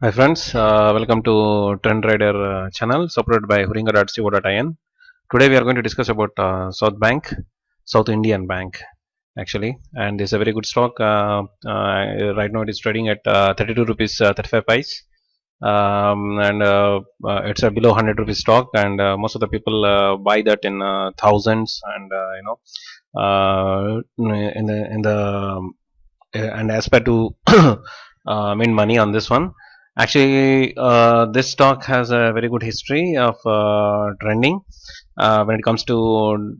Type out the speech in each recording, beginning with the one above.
Hi friends, welcome to TRENDRIDER channel supported by huringa.co.in. Today we are going to discuss about South Bank, South Indian Bank actually, and it's a very good stock. Right now it is trading at 32 rupees 35 paise, and it's a below 100 rupees stock, and most of the people buy that in thousands, and and aspire to make money on this one. Actually, this stock has a very good history of trending when it comes to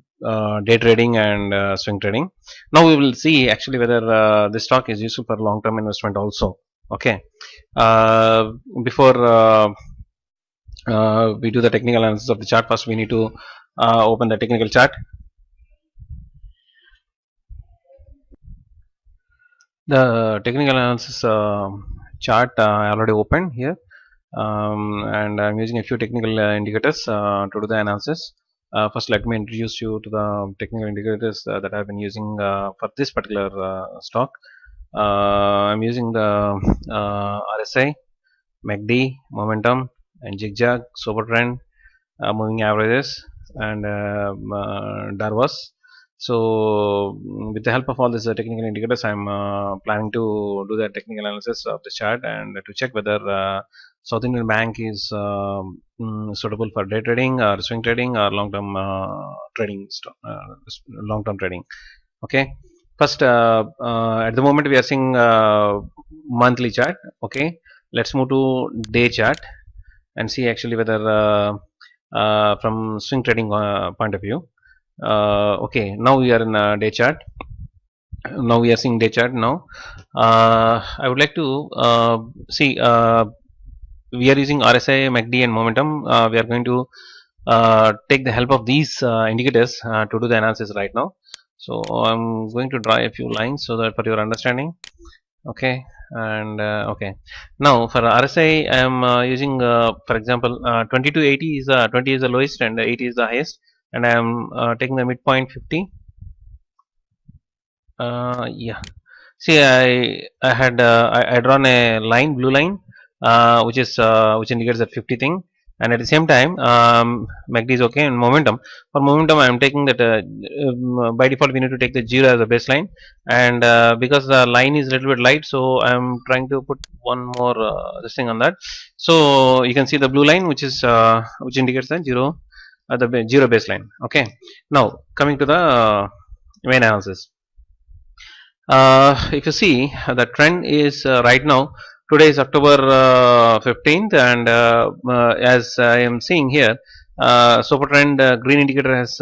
day trading and swing trading. Now we will see actually whether this stock is useful for long-term investment also. Okay. Uh, Before we do the technical analysis of the chart, first we need to open the technical chart. The technical analysis chart I already opened here, and I'm using a few technical indicators to do the analysis. First, let me introduce you to the technical indicators that I've been using for this particular stock. I'm using the RSI, MACD, momentum, and zigzag, super trend, moving averages, and Darvas. So, with the help of all these technical indicators, I'm planning to do the technical analysis of the chart and to check whether South Indian Bank is suitable for day trading or swing trading or long-term trading, long-term trading. Okay. First, at the moment we are seeing monthly chart. Okay. Let's move to day chart and see actually whether from swing trading point of view. Okay, now we are in day chart. Now we are seeing day chart now. I would like to see we are using RSI, MACD and momentum. We are going to take the help of these indicators to do the analysis right now. So I'm going to draw a few lines so that for your understanding. Okay, and okay, now for RSI I am using for example 20 to 80 is 20 is the lowest and 80 is the highest, and I am taking the midpoint 50. Yeah, see, I had I drawn a line, blue line, which indicates that 50 thing, and at the same time, MACD is okay, and momentum. For momentum, I am taking that by default we need to take the 0 as a baseline, and because the line is a little bit light, so I am trying to put one more this thing on that. So you can see the blue line, which indicates the 0, the 0 baseline. Okay. Now coming to the main analysis. If you see, the trend is right now, today is October 15th, and as I am seeing here, super trend green indicator has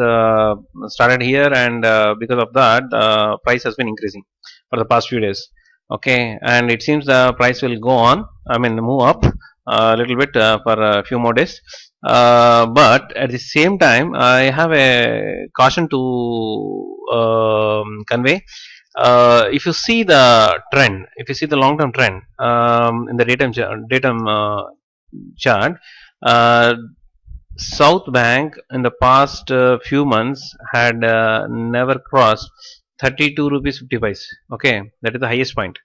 started here, and because of that the price has been increasing for the past few days. Okay, and it seems the price will go on, I mean move up a little bit for a few more days, but at the same time I have a caution to convey. If you see the trend, if you see the long-term trend in the datum chart, uh, South Bank in the past few months had never crossed 32 rupees 50 paise. Okay, that is the highest point.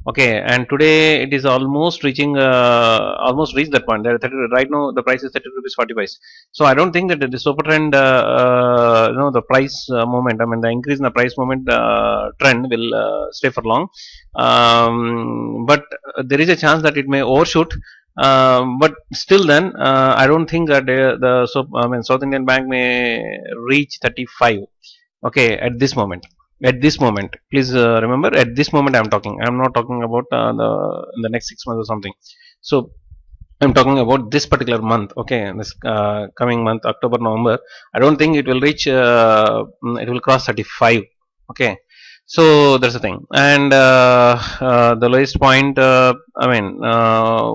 Okay, and today it is almost reaching, almost reached that point. There, 30, right now the price is 30 rupees 40 paise. So I don't think that the super trend, the price movement, I mean the increase in the price movement trend will stay for long. But there is a chance that it may overshoot. But still, then I don't think that I mean South Indian Bank may reach 35. Okay, at this moment, please remember, at this moment I'm talking, I'm not talking about the in the next 6 months or something. So I'm talking about this particular month. Okay, this coming month, October, November, I don't think it will reach it will cross 35. Okay, so that's the thing. And the lowest point, I mean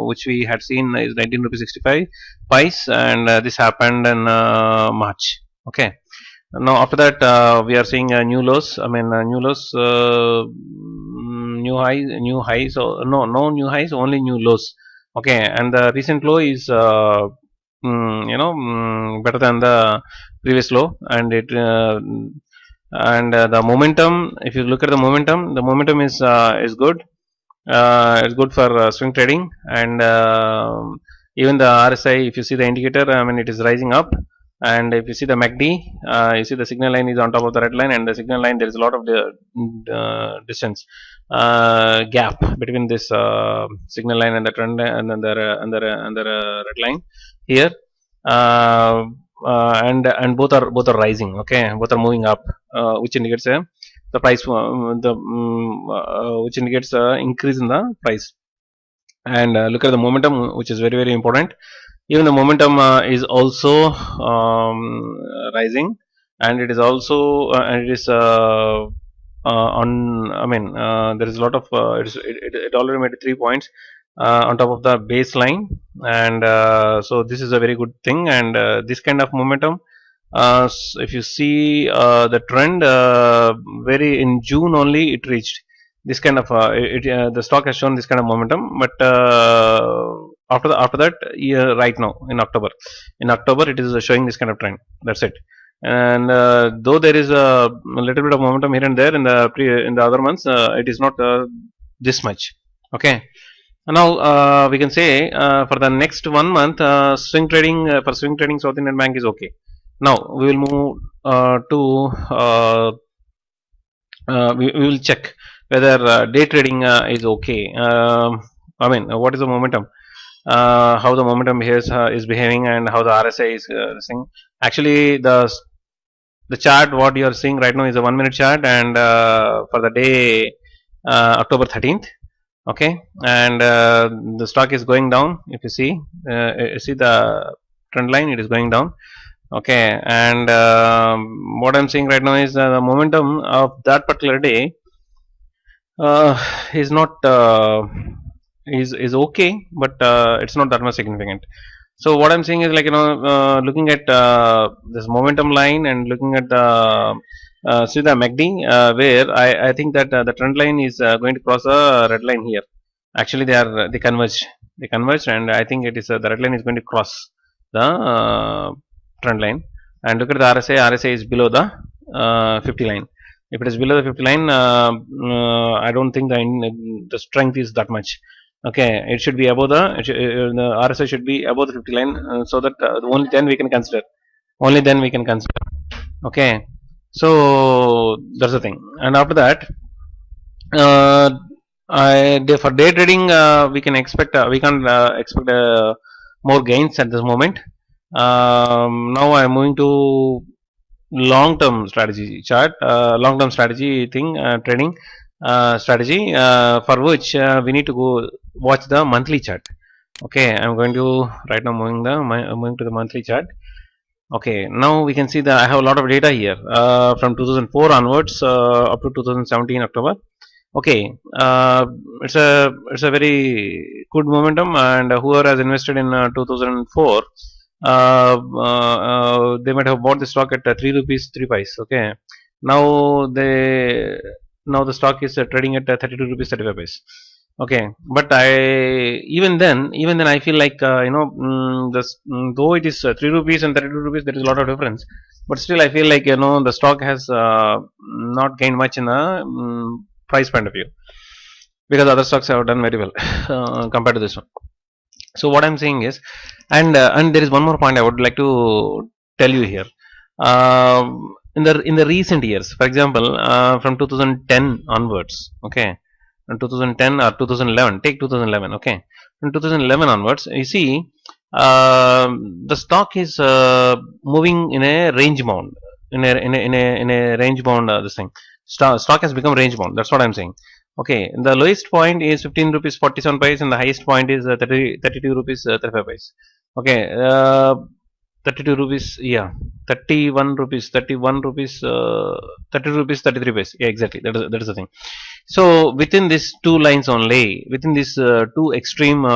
which we had seen is 19 rupees 65 pice, and this happened in March. Okay, now after that we are seeing new lows. I mean new lows, new highs. So no new highs, only new lows. Okay, and the recent low is better than the previous low, and it and the momentum. If you look at the momentum is good. It's good for swing trading, and even the RSI. If you see the indicator, I mean, it is rising up. And if you see the MACD, you see the signal line is on top of the red line, and the signal line there is a lot of the distance gap between this signal line and the trend line and then the red line here. And both are rising. Okay, both are moving up, which indicates the price which indicates increase in the price. And look at the momentum, which is very important. Even the momentum is also rising, and it is also and it is on. I mean, there is a lot of it already made 3 points on top of the baseline, and so this is a very good thing. And this kind of momentum, if you see the trend, very in June only it reached this kind of the stock has shown this kind of momentum. But after that, yeah, right now in October it is showing this kind of trend. That's it. And though there is a little bit of momentum here and there in the other months, it is not this much. Okay. Now we can say for the next 1 month, swing trading for swing trading, South Indian Bank is okay. Now we will move to we will check whether day trading is okay. I mean, what is the momentum? How the momentum is behaving, and how the RSI is saying. Actually, the chart what you are seeing right now is a 1 minute chart, and for the day October 13th. Okay, and the stock is going down. If you see the trend line, it is going down. Okay, and what I'm seeing right now is the momentum of that particular day uh, is not is okay, but it's not that much significant. So what I'm saying is, like, looking at this momentum line and looking at the see the MACD, where I think that the trend line is going to cross a red line here. Actually, they converge, and I think it is the red line is going to cross the trend line. And look at the RSI. RSI is below the 50 line. If it is below the 50 line, I don't think the strength is that much. Okay, it should be above the RSI should be above the 50 line, so that only then we can consider. Only then we can consider. Okay, so that's the thing. And after that, uh, for day trading, we can expect more gains at this moment. Now I am moving to long-term strategy chart, long-term strategy thing, trading strategy, for which we need to go watch the monthly chart. Okay, I'm going to right now moving to the monthly chart. Okay, now we can see that I have a lot of data here from 2004 onwards up to 2017 October. Okay, it's a very good momentum, and whoever has invested in 2004, they might have bought the stock at 3 rupees 3 pice. Okay, now the stock is trading at 32 rupees 35 pice. Okay, but even then I feel like though it is 3 rupees and 32 rupees, there is a lot of difference. But still, I feel like the stock has not gained much in the price point of view, because other stocks have done very well compared to this one. So what I'm saying is, and there is one more point I would like to tell you here. In the recent years, for example, from 2010 onwards, okay, from 2010 or 2011, take 2011, okay, from 2011 onwards, you see, the stock is moving in a range bound, in a range bound. This thing, stock has become range bound. That's what I'm saying. Okay, the lowest point is 15 rupees 47 paise, and the highest point is 32 rupees 35 paise. Okay, 32 rupees, yeah, 31 rupees, 30 rupees 33 paise. Yeah, exactly. That is the thing. So within these two lines only, within these two extreme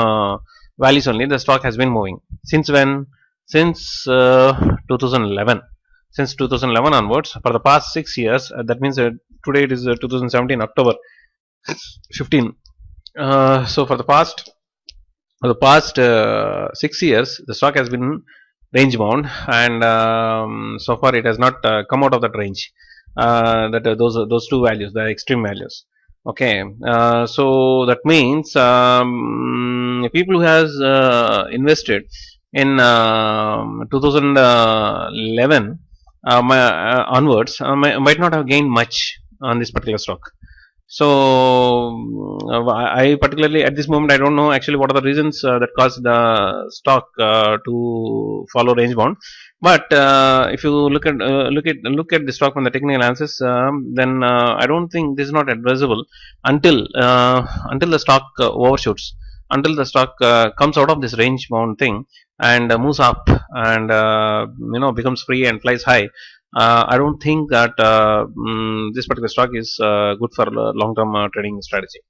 values only, the stock has been moving. Since when? Since 2011. Since 2011 onwards, for the past 6 years. That means today it is 2017 October 15. So for the past 6 years, the stock has been range bound, and so far it has not come out of that range. Those two values, the extreme values. Okay, so that means people who has invested in 2011 onwards might not have gained much on this particular stock. So I particularly at this moment I don't know actually what are the reasons that caused the stock to follow range bound. But if you look at the stock from the technical analysis, then I don't think this is not advisable until the stock overshoots, until the stock comes out of this range bound thing and moves up and becomes free and flies high. I don't think that this particular stock is good for long-term trading strategy.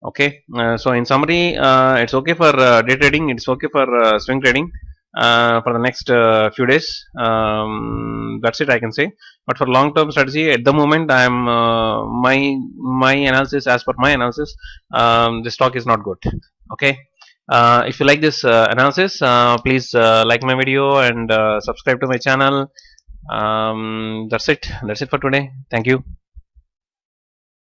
Okay, so in summary, it's okay for day trading. It's okay for swing trading for the next few days. That's it I can say. But for long-term strategy, at the moment, I'm my analysis, as per my analysis, the stock is not good. Okay. If you like this analysis, please like my video and subscribe to my channel. That's it. That's it for today. Thank you.